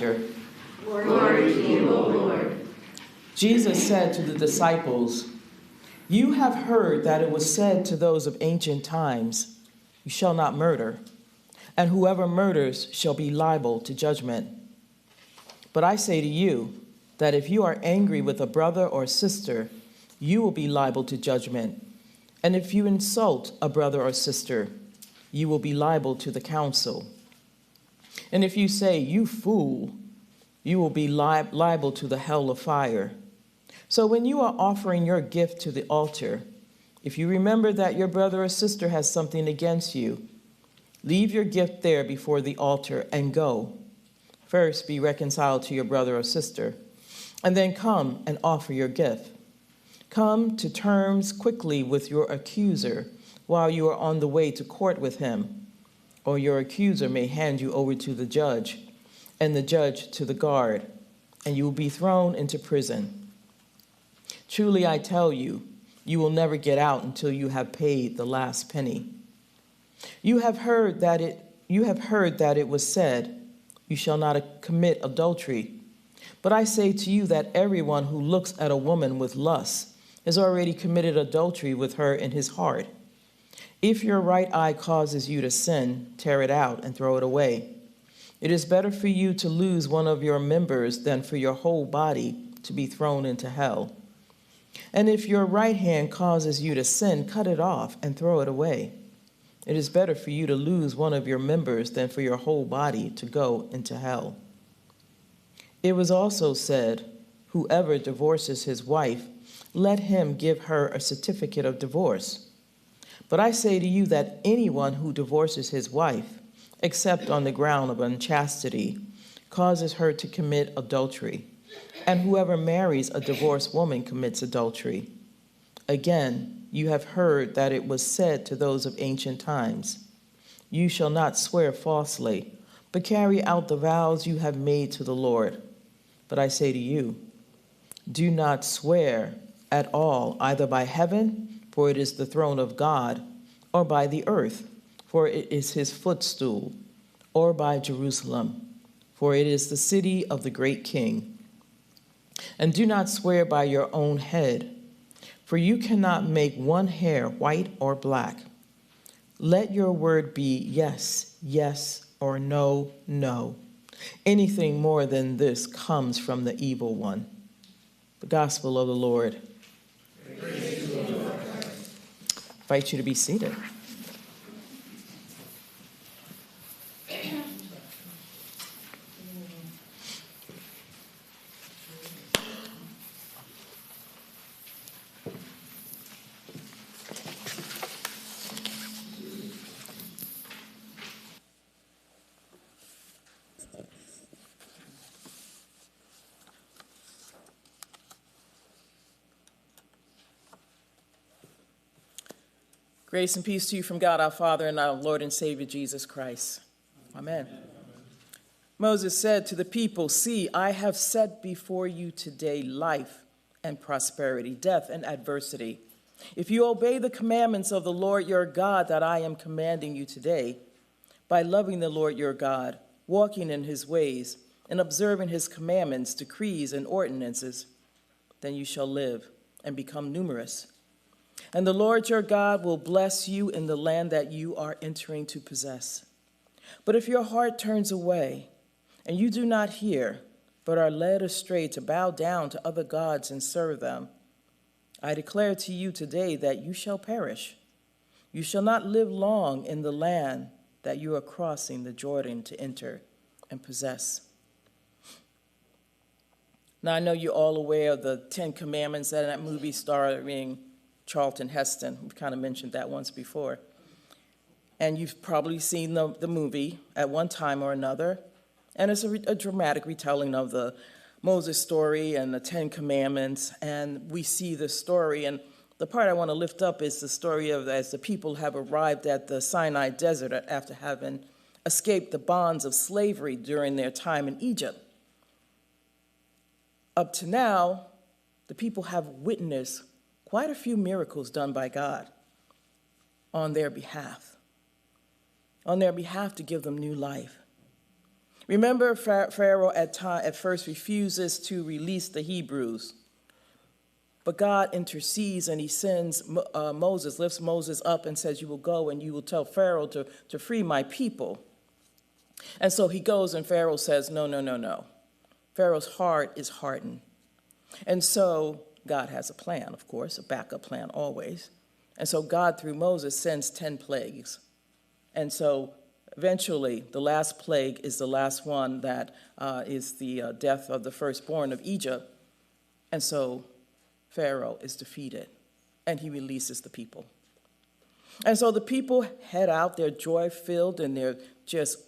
laughter. Glory to you, O Lord. Jesus said to the disciples, "You have heard that it was said to those of ancient times, 'You shall not murder, and whoever murders shall be liable to judgment.' But I say to you that if you are angry with a brother or sister, you will be liable to judgment. And if you insult a brother or sister, you will be liable to the council. And if you say, 'You fool,' you will be liable to the hell of fire. So when you are offering your gift to the altar, if you remember that your brother or sister has something against you, leave your gift there before the altar and go. First, be reconciled to your brother or sister, and then come and offer your gift. Come to terms quickly with your accuser while you are on the way to court with him, or your accuser may hand you over to the judge, and the judge to the guard, and you will be thrown into prison. Truly I tell you, you will never get out until you have paid the last penny. You have heard that it was said, 'You shall not commit adultery.' But I say to you that everyone who looks at a woman with lust has already committed adultery with her in his heart. If your right eye causes you to sin, tear it out and throw it away. It is better for you to lose one of your members than for your whole body to be thrown into hell. And if your right hand causes you to sin, cut it off and throw it away. It is better for you to lose one of your members than for your whole body to go into hell. It was also said, 'Whoever divorces his wife, let him give her a certificate of divorce.' But I say to you that anyone who divorces his wife, except on the ground of unchastity, causes her to commit adultery. And whoever marries a divorced woman commits adultery. Again, you have heard that it was said to those of ancient times, 'You shall not swear falsely, but carry out the vows you have made to the Lord.' But I say to you, do not swear at all, either by heaven, for it is the throne of God, or by the earth, for it is his footstool, or by Jerusalem, for it is the city of the great King. And do not swear by your own head, for you cannot make one hair white or black. Let your word be yes, yes, or no, no. Anything more than this comes from the evil one." The gospel of the Lord. Praise to you, Lord. I invite you to be seated. Grace and peace to you from God our Father and our Lord and Savior Jesus Christ. Amen. Moses said to the people, "See, I have set before you today life and prosperity, death and adversity. If you obey the commandments of the Lord your God that I am commanding you today, by loving the Lord your God, walking in his ways, and observing his commandments, decrees, and ordinances, then you shall live and become numerous. And the Lord your God will bless you in the land that you are entering to possess. But if your heart turns away, and you do not hear, but are led astray to bow down to other gods and serve them, I declare to you today that you shall perish. You shall not live long in the land that you are crossing the Jordan to enter and possess." Now, I know you're all aware of the 10 Commandments and that movie starring Charlton Heston. We've kind of mentioned that once before. And you've probably seen the movie at one time or another. And it's a dramatic retelling of the Moses story and the 10 Commandments. And we see the story. And the part I want to lift up is the story of as the people have arrived at the Sinai desert after having escaped the bonds of slavery during their time in Egypt. Up to now, the people have witnessed quite a few miracles done by God on their behalf to give them new life. Remember, Pharaoh at first refuses to release the Hebrews. But God intercedes and he sends Moses, lifts Moses up and says, you will go and you will tell Pharaoh to free my people. And so he goes and Pharaoh says, no, no, no, no. Pharaoh's heart is hardened. And so God has a plan, of course, a backup plan always. And so God, through Moses, sends 10 plagues. And so eventually, the last plague is the last one that is the death of the firstborn of Egypt. And so Pharaoh is defeated, and he releases the people. And so the people head out, they're joy-filled, and they're just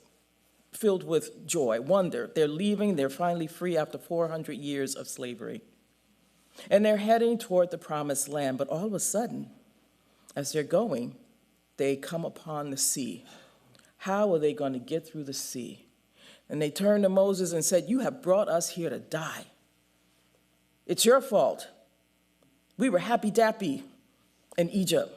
filled with joy, wonder. They're leaving, they're finally free after 400 years of slavery. And they're heading toward the promised land, but all of a sudden, as they're going, they come upon the sea. How are they going to get through the sea? And they turned to Moses and said, you have brought us here to die. It's your fault. We were happy-dappy in Egypt,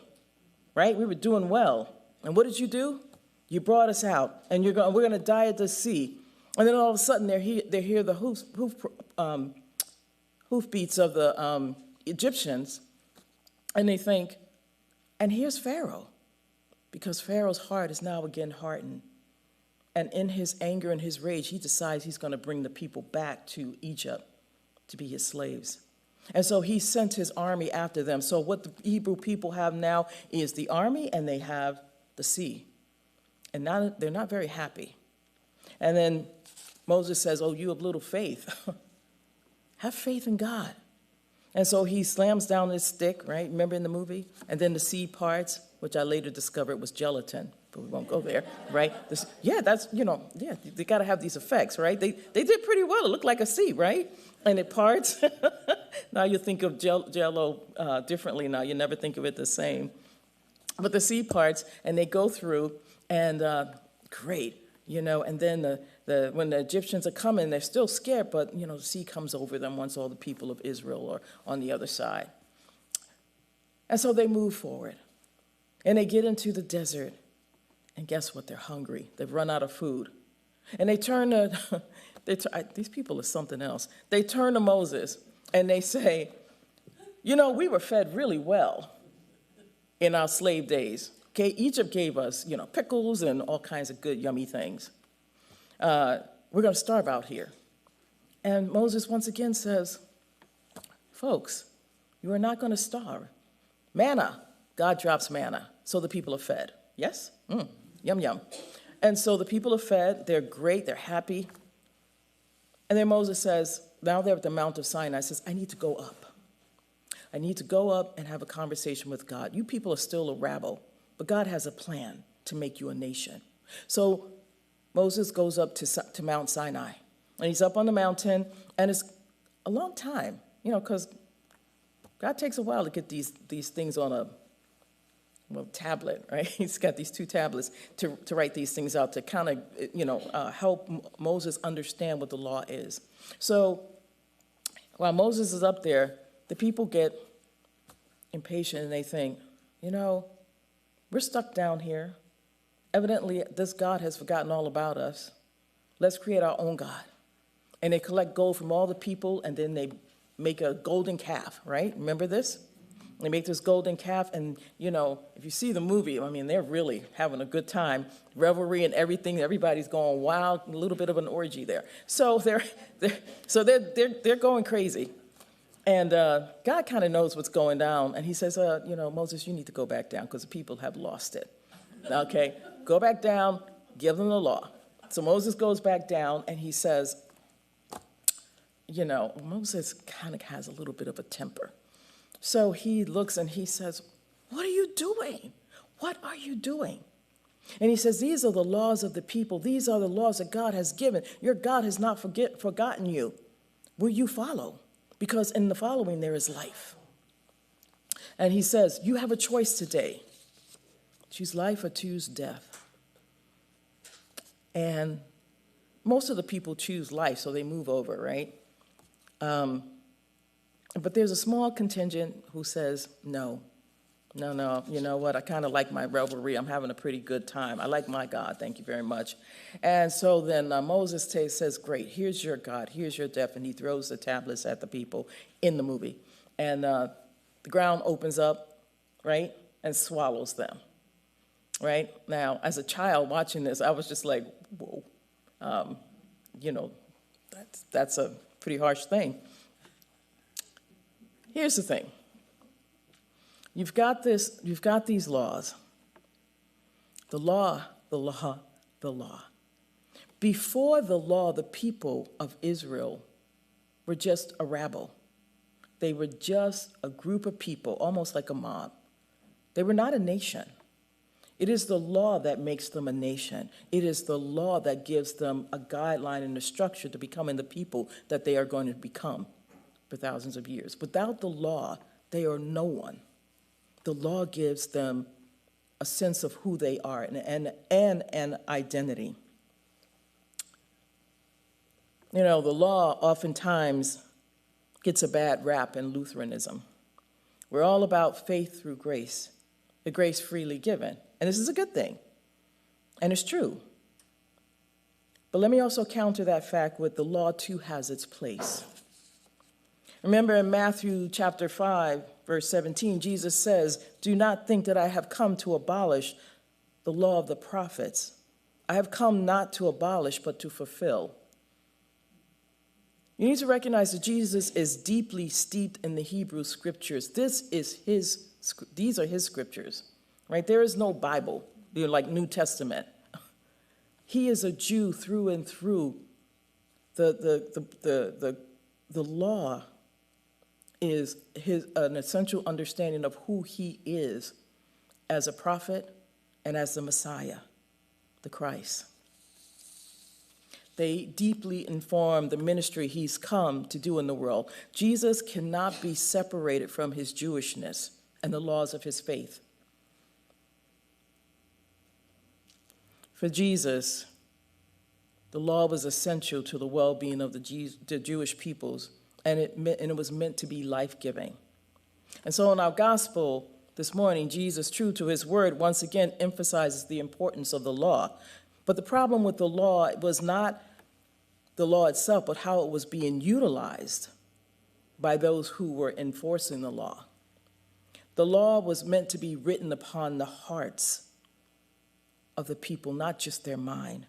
right? We were doing well. And what did you do? You brought us out, and we're going to die at the sea. And then all of a sudden, they hear the hoofbeats of the Egyptians, and they think, and here's Pharaoh, because Pharaoh's heart is now again hardened. And in his anger and his rage, he decides he's going to bring the people back to Egypt to be his slaves. And so he sent his army after them. So what the Hebrew people have now is the army and they have the sea. And now they're not very happy. And then Moses says, oh, you have little faith. Have faith in God. And so he slams down his stick, right? Remember in the movie? And then the sea parts, which I later discovered was gelatin, but we won't go there, right? They got to have these effects, right? They did pretty well. It looked like a sea, right? And it parts. Now you think of Jell-O differently now. You never think of it the same. But the sea parts, and they go through, and great, and then when the Egyptians are coming, they're still scared, but, the sea comes over them once all the people of Israel are on the other side. And so they move forward, and they get into the desert, and guess what? They're hungry. They've run out of food. And they turn to, these people are something else. They turn to Moses, and they say, we were fed really well in our slave days. Okay, Egypt gave us, pickles and all kinds of good, yummy things. We're going to starve out here. And Moses once again says, folks, you are not going to starve. Manna, God drops manna, so the people are fed. Yes? Yum, yum. And so the people are fed. They're great. They're happy. And then Moses says, now they're at the Mount of Sinai, says, I need to go up. I need to go up and have a conversation with God. You people are still a rabble, but God has a plan to make you a nation. So Moses goes up to Mount Sinai, and he's up on the mountain, and it's a long time, because God takes a while to get these things on a tablet, right? He's got these 2 tablets to write these things out to kind of, help Moses understand what the law is. So while Moses is up there, the people get impatient and they think, we're stuck down here. Evidently, this God has forgotten all about us. Let's create our own God. And they collect gold from all the people, and then they make a golden calf, right? Remember this? They make this golden calf, and, if you see the movie, they're really having a good time. Revelry and everything. Everybody's going wild, a little bit of an orgy there. So they're going crazy. And God kind of knows what's going down. And he says, Moses, you need to go back down because the people have lost it. Okay, go back down, give them the law. So Moses goes back down and he says, Moses kind of has a little bit of a temper. So he looks and he says, what are you doing? What are you doing? And he says, these are the laws of the people. These are the laws that God has given. Your God has not forgotten you. Will you follow? Because in the following, there is life. And he says, you have a choice today. Choose life or choose death. And most of the people choose life, so they move over, right? But there's a small contingent who says, no, No, you know what? I kind of like my revelry. I'm having a pretty good time. I like my God. Thank you very much. And so then Moses says, great, here's your God, here's your death. And he throws the tablets at the people in the movie. And the ground opens up, right, and swallows them, right? Now, as a child watching this, I was just like, whoa, you know, that's a pretty harsh thing. Here's the thing. You've got these laws. The law. Before the law, the people of Israel were just a rabble. They were just a group of people, almost like a mob. They were not a nation. It is the law that makes them a nation. It is the law that gives them a guideline and a structure to becoming the people that they are going to become for thousands of years. Without the law, they are no one. The law gives them a sense of who they are and an identity. You know, the law oftentimes gets a bad rap in Lutheranism. We're all about faith through grace, the grace freely given. And this is a good thing, and it's true. But let me also counter that fact with the law too has its place. Remember in Matthew chapter 5, verse 17, Jesus says, "Do not think that I have come to abolish the law of the prophets. I have come not to abolish, but to fulfill." You need to recognize that Jesus is deeply steeped in the Hebrew scriptures. These are his scriptures, right? There is no Bible, like New Testament. He is a Jew through and through. The law is an essential understanding of who he is as a prophet and as the Messiah, the Christ. They deeply inform the ministry he's come to do in the world. Jesus cannot be separated from his Jewishness and the laws of his faith. For Jesus, the law was essential to the well-being of the Jewish peoples, and it was meant to be life-giving. And so in our gospel this morning, Jesus, true to his word, once again emphasizes the importance of the law. But the problem with the law was not the law itself, but how it was being utilized by those who were enforcing the law. The law was meant to be written upon the hearts of the people, not just their mind.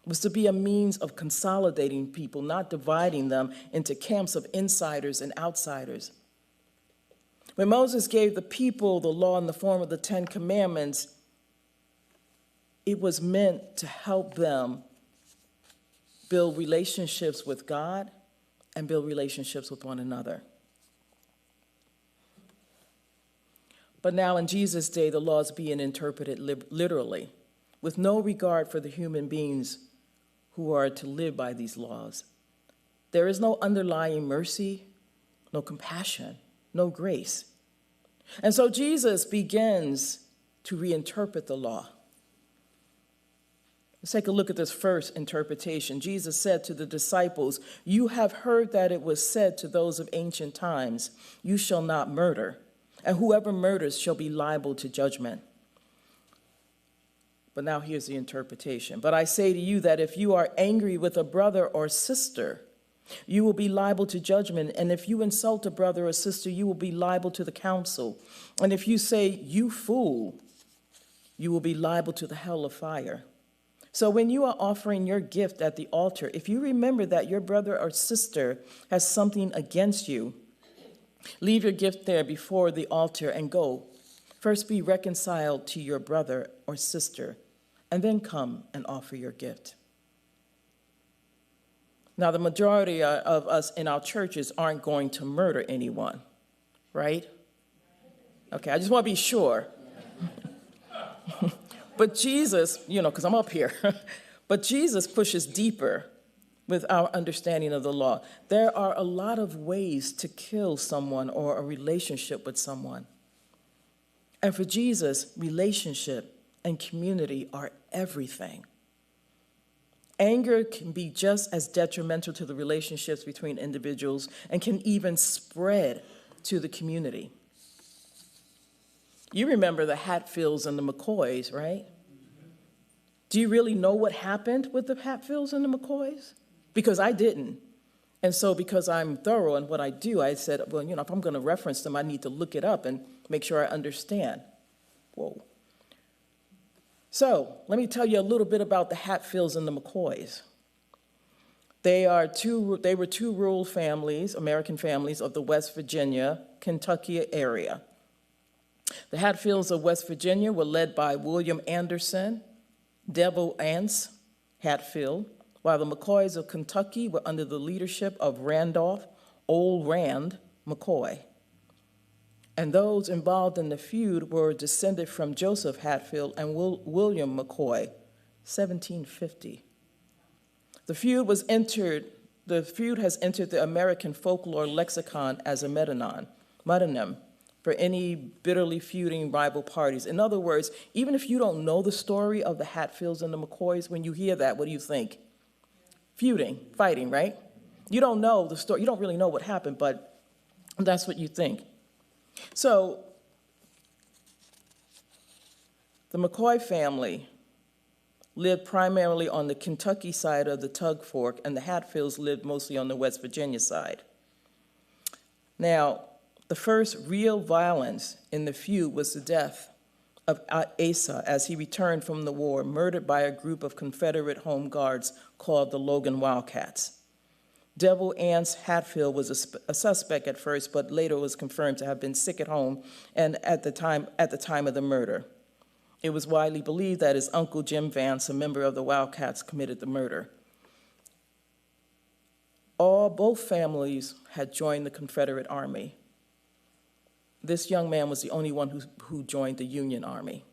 It was to be a means of consolidating people, not dividing them into camps of insiders and outsiders. When Moses gave the people the law in the form of the 10 Commandments, it was meant to help them build relationships with God and build relationships with one another. But now in Jesus' day, the law is being interpreted literally, with no regard for the human beings who are to live by these laws. There is no underlying mercy, no compassion, no grace. And so Jesus begins to reinterpret the law. Let's take a look at this first interpretation. Jesus said to the disciples, "You have heard that it was said to those of ancient times, 'You shall not murder, and whoever murders shall be liable to judgment.'" But now here's the interpretation. "But I say to you that if you are angry with a brother or sister, you will be liable to judgment. And if you insult a brother or sister, you will be liable to the council. And if you say, 'You fool,' you will be liable to the hell of fire. So when you are offering your gift at the altar, if you remember that your brother or sister has something against you, leave your gift there before the altar and go. First be reconciled to your brother or sister, and then come and offer your gift." Now, the majority of us in our churches aren't going to murder anyone, right? Okay, I just want to be sure. But Jesus, because I'm up here, but Jesus pushes deeper with our understanding of the law. There are a lot of ways to kill someone or a relationship with someone. And for Jesus, relationship and community are everything. Anger can be just as detrimental to the relationships between individuals and can even spread to the community. You remember the Hatfields and the McCoys, right? Do you really know what happened with the Hatfields and the McCoys? Because I didn't. And so because I'm thorough in what I do, I said, well, if I'm going to reference them, I need to look it up and make sure I understand. Whoa. So let me tell you a little bit about the Hatfields and the McCoys. They were two rural families, American families of the West Virginia, Kentucky area. The Hatfields of West Virginia were led by William Anderson, Devil Anse Hatfield, while the McCoys of Kentucky were under the leadership of Randolph Old Rand McCoy. And those involved in the feud were descended from Joseph Hatfield and William McCoy, 1750. The feud has entered the American folklore lexicon as a metonym for any bitterly feuding rival parties. In other words, even if you don't know the story of the Hatfields and the McCoys, when you hear that, what do you think? Feuding, fighting, right? You don't know the story. You don't really know what happened, but that's what you think. So the McCoy family lived primarily on the Kentucky side of the Tug Fork, and the Hatfields lived mostly on the West Virginia side. Now, the first real violence in the feud was the death of Asa as he returned from the war, murdered by a group of Confederate home guards called the Logan Wildcats. Devil Anse Hatfield was a suspect at first, but later was confirmed to have been sick at home and at the time of the murder. It was widely believed that his uncle Jim Vance, a member of the Wildcats, committed the murder. Both families had joined the Confederate Army. This young man was the only one who joined the Union Army.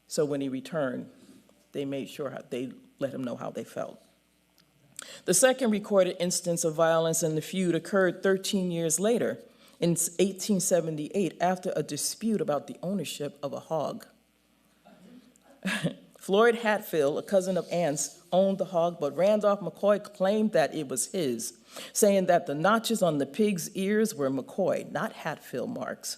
So when he returned, they made sure they let him know how they felt. The second recorded instance of violence in the feud occurred 13 years later, in 1878, after a dispute about the ownership of a hog. Floyd Hatfield, a cousin of Anne's, owned the hog, but Randolph McCoy claimed that it was his, saying that the notches on the pig's ears were McCoy, not Hatfield marks.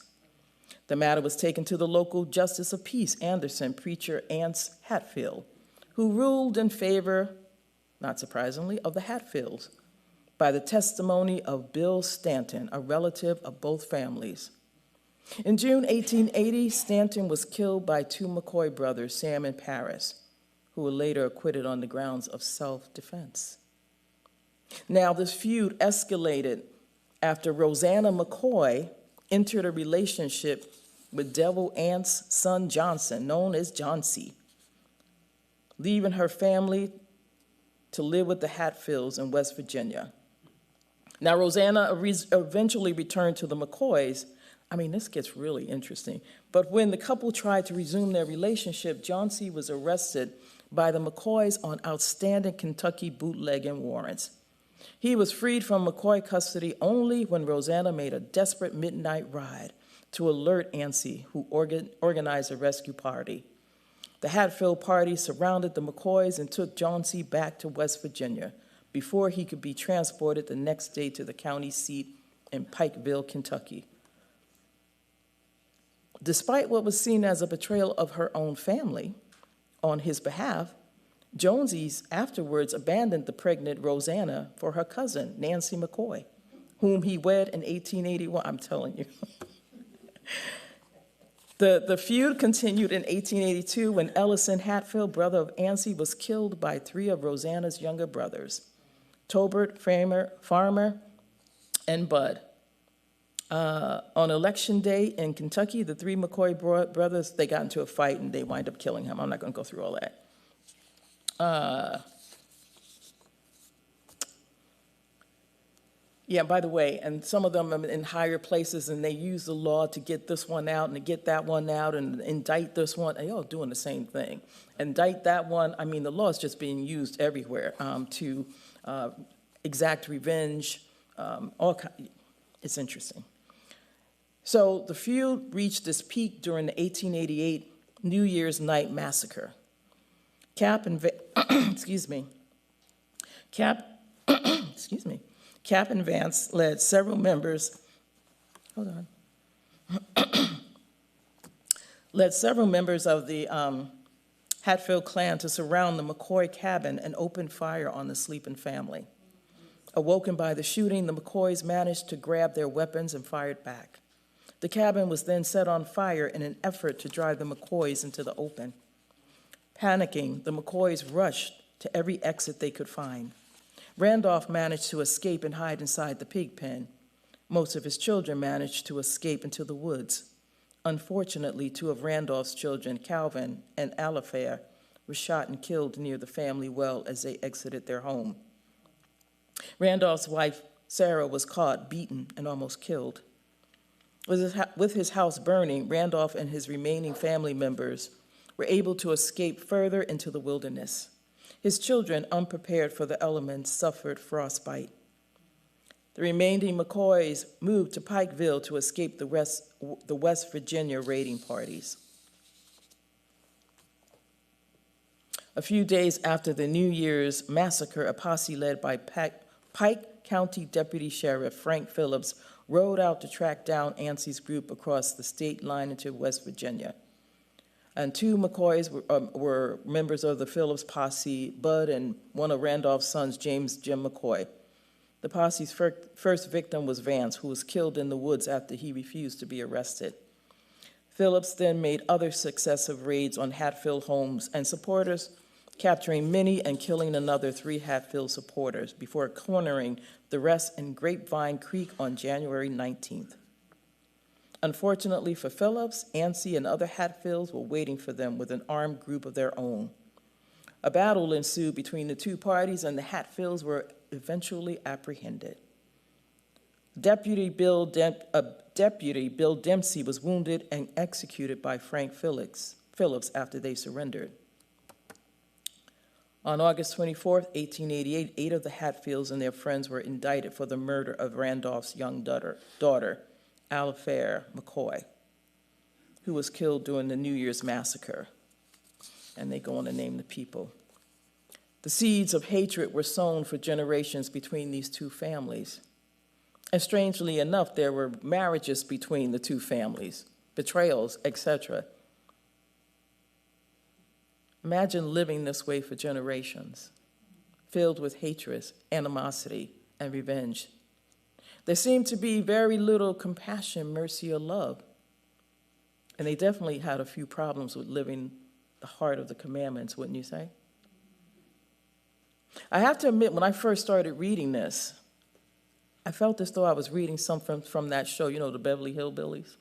The matter was taken to the local justice of peace, Anderson, preacher Anse Hatfield, who ruled in favor, not surprisingly, of the Hatfields by the testimony of Bill Stanton, a relative of both families. In June 1880, Stanton was killed by two McCoy brothers, Sam and Paris, who were later acquitted on the grounds of self-defense. Now, this feud escalated after Rosanna McCoy entered a relationship with Devil Anse's son Johnson, known as John C., leaving her family to live with the Hatfields in West Virginia. Now, Rosanna eventually returned to the McCoys. I mean, this gets really interesting. But when the couple tried to resume their relationship, John C. was arrested by the McCoys on outstanding Kentucky bootlegging warrants. He was freed from McCoy custody only when Rosanna made a desperate midnight ride to alert Anse, who organized a rescue party. The Hatfield party surrounded the McCoys and took John C. back to West Virginia before he could be transported the next day to the county seat in Pikeville, Kentucky. Despite what was seen as a betrayal of her own family on his behalf, Jonesy's afterwards abandoned the pregnant Rosanna for her cousin, Nancy McCoy, whom he wed in 1881. I'm telling you. The feud continued in 1882 when Ellison Hatfield, brother of Anse, was killed by three of Rosanna's younger brothers, Tobert, Farmer, and Bud. On election day in Kentucky, the three McCoy brothers, they got into a fight and they wind up killing him. I'm not going to go through all that. Yeah, by the way, and some of them are in higher places and they use the law to get this one out and to get that one out and indict this one. They're all doing the same thing. Indict that one. I mean, the law is just being used everywhere to exact revenge. It's interesting. So the feud reached its peak during the 1888 New Year's Night Massacre. Cap and Vance led several members led several members of the Hatfield clan to surround the McCoy cabin and open fire on the sleeping family. Awoken by the shooting, the McCoys managed to grab their weapons and fired back. The cabin was then set on fire in an effort to drive the McCoys into the open. Panicking, the McCoys rushed to every exit they could find. Randolph managed to escape and hide inside the pig pen. Most of his children managed to escape into the woods. Unfortunately, two of Randolph's children, Calvin and Alifair, were shot and killed near the family well as they exited their home. Randolph's wife, Sarah, was caught, beaten, and almost killed. With his house burning, Randolph and his remaining family members were able to escape further into the wilderness. His children, unprepared for the elements, suffered frostbite. The remaining McCoys moved to Pikeville to escape the West Virginia raiding parties. A few days after the New Year's massacre, a posse led by Pike County Deputy Sheriff Frank Phillips rode out to track down Yancey's group across the state line into West Virginia. And two McCoys were members of the Phillips posse, Bud and one of Randolph's sons, James Jim McCoy. The posse's first victim was Vance, who was killed in the woods after he refused to be arrested. Phillips then made other successive raids on Hatfield homes and supporters, capturing many and killing another 3 Hatfield supporters before cornering the rest in Grapevine Creek on January 19th. Unfortunately for Phillips, Yancey and other Hatfields were waiting for them with an armed group of their own. A battle ensued between the two parties, and the Hatfields were eventually apprehended. Deputy Bill Dempsey was wounded and executed by Frank Phillips after they surrendered. On August 24, 1888, 8 of the Hatfields and their friends were indicted for the murder of Randolph's young daughter, Alifair McCoy, who was killed during the New Year's massacre. And they go on to name the people. The seeds of hatred were sown for generations between these two families. And strangely enough, there were marriages between the two families, betrayals, etc. Imagine living this way for generations, filled with hatred, animosity, and revenge. There seemed to be very little compassion, mercy, or love. And they definitely had a few problems with living the heart of the commandments, wouldn't you say? I have to admit, when I first started reading this, I felt as though I was reading something from that show, the Beverly Hillbillies.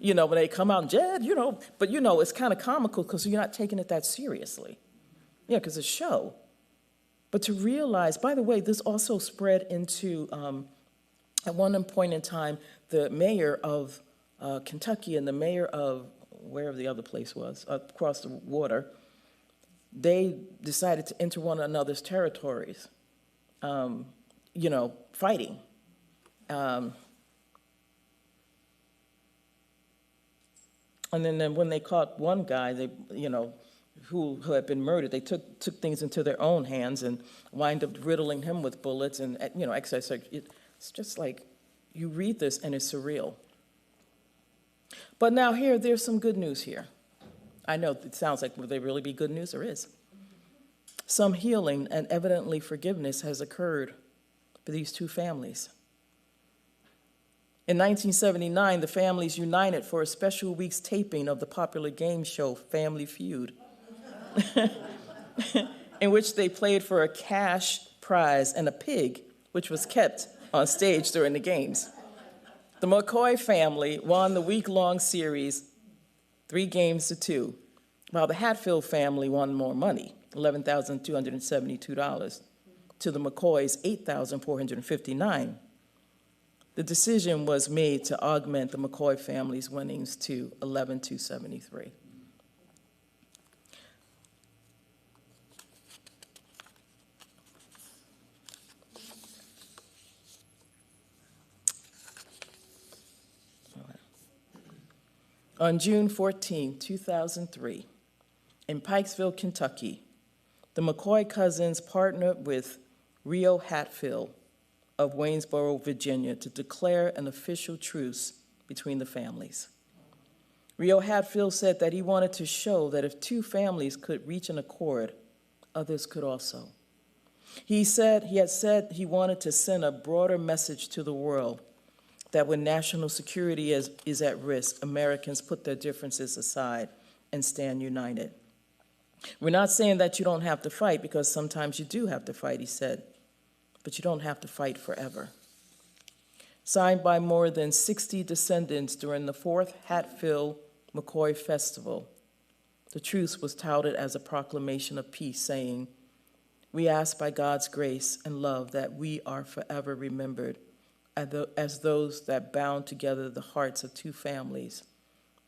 When they come out, Jed, but it's kind of comical because you're not taking it that seriously. Yeah, because it's a show. But to realize, by the way, this also spread into, at one point in time, the mayor of Kentucky and the mayor of wherever the other place was, across the water, they decided to enter one another's territories, fighting. And then when they caught one guy, who had been murdered, they took things into their own hands and wind up riddling him with bullets and, excess. It's just like, you read this and it's surreal. But now there's some good news here. I know it sounds like, will there really be good news? There is. Some healing and evidently forgiveness has occurred for these two families. In 1979, the families united for a special week's taping of the popular game show Family Feud, in which they played for a cash prize and a pig, which was kept on stage during the games. The McCoy family won the week-long series 3-2, while the Hatfield family won more money, $11,272, to the McCoys' $8,459. The decision was made to augment the McCoy family's winnings to $11,273. On June 14, 2003, in Pikesville, Kentucky, the McCoy cousins partnered with Rio Hatfield of Waynesboro, Virginia, to declare an official truce between the families. Rio Hatfield said that he wanted to show that if two families could reach an accord, others could also. He had said he wanted to send a broader message to the world that when national security is at risk, Americans put their differences aside and stand united. We're not saying that you don't have to fight, because sometimes you do have to fight, he said, but you don't have to fight forever. Signed by more than 60 descendants during the 4th Hatfield-McCoy Festival, the truce was touted as a proclamation of peace, saying, "We ask by God's grace and love that we are forever remembered as those that bound together the hearts of two families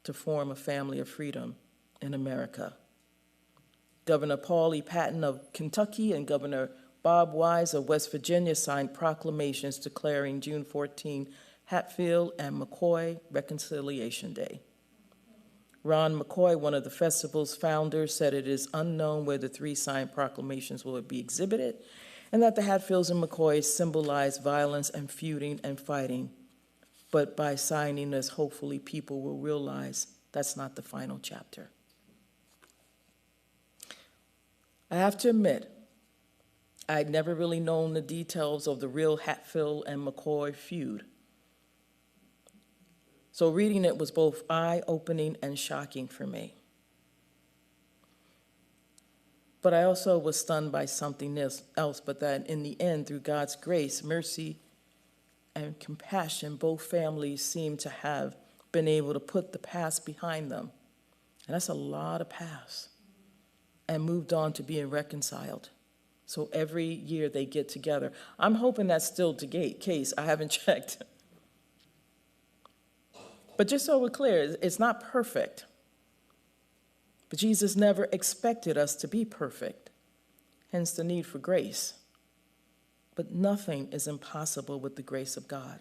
to form a family of freedom in America." Governor Paul E. Patton of Kentucky and Governor Bob Wise of West Virginia signed proclamations declaring June 14 Hatfield and McCoy Reconciliation Day. Ron McCoy, one of the festival's founders, said it is unknown where the three signed proclamations will be exhibited, and that the Hatfields and McCoys symbolize violence and feuding and fighting. But by signing this, hopefully people will realize that's not the final chapter. I have to admit, I'd never really known the details of the real Hatfield and McCoy feud. So reading it was both eye-opening and shocking for me. But I also was stunned by something else, but that in the end, through God's grace, mercy, and compassion, both families seem to have been able to put the past behind them. And that's a lot of past. And moved on to being reconciled. So every year they get together. I'm hoping that's still the case. I haven't checked. But just so we're clear, it's not perfect. But Jesus never expected us to be perfect, hence the need for grace. But nothing is impossible with the grace of God.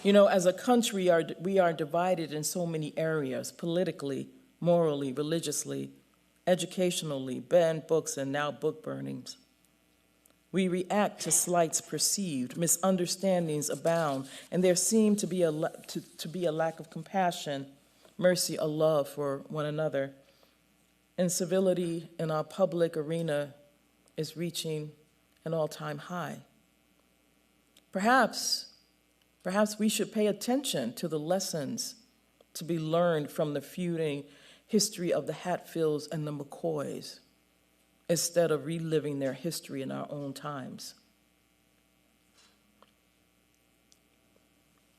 You know, as a country, we are divided in so many areas, politically, morally, religiously, educationally, banned books, and now book burnings. We react to slights perceived, misunderstandings abound, and there seem to be a lack of compassion, mercy, or love for one another. And civility in our public arena is reaching an all-time high. Perhaps we should pay attention to the lessons to be learned from the feuding history of the Hatfields and the McCoys, instead of reliving their history in our own times.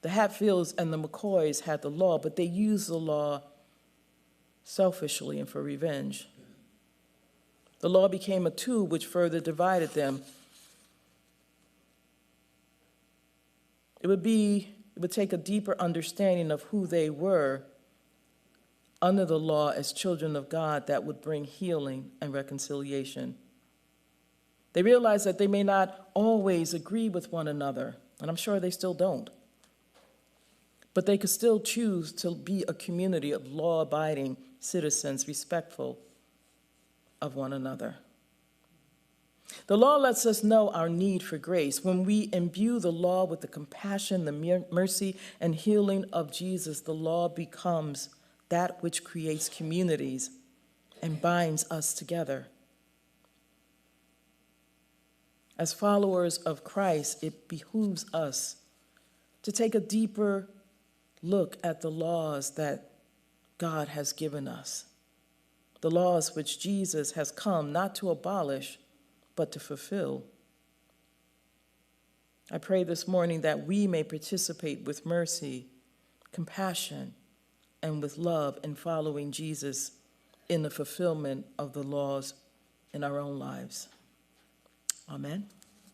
The Hatfields and the McCoys had the law, but they used the law selfishly and for revenge. The law became a tool which further divided them. It would take a deeper understanding of who they were under the law as children of God that would bring healing and reconciliation. They realized that they may not always agree with one another, and I'm sure they still don't, but they could still choose to be a community of law-abiding citizens, respectful of one another. The law lets us know our need for grace. When we imbue the law with the compassion, the mercy, and healing of Jesus, the law becomes that which creates communities and binds us together. As followers of Christ, it behooves us to take a deeper look at the laws that God has given us, the laws which Jesus has come not to abolish, but to fulfill. I pray this morning that we may participate with mercy, compassion, and with love in following Jesus in the fulfillment of the laws in our own lives. Amen.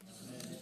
Amen.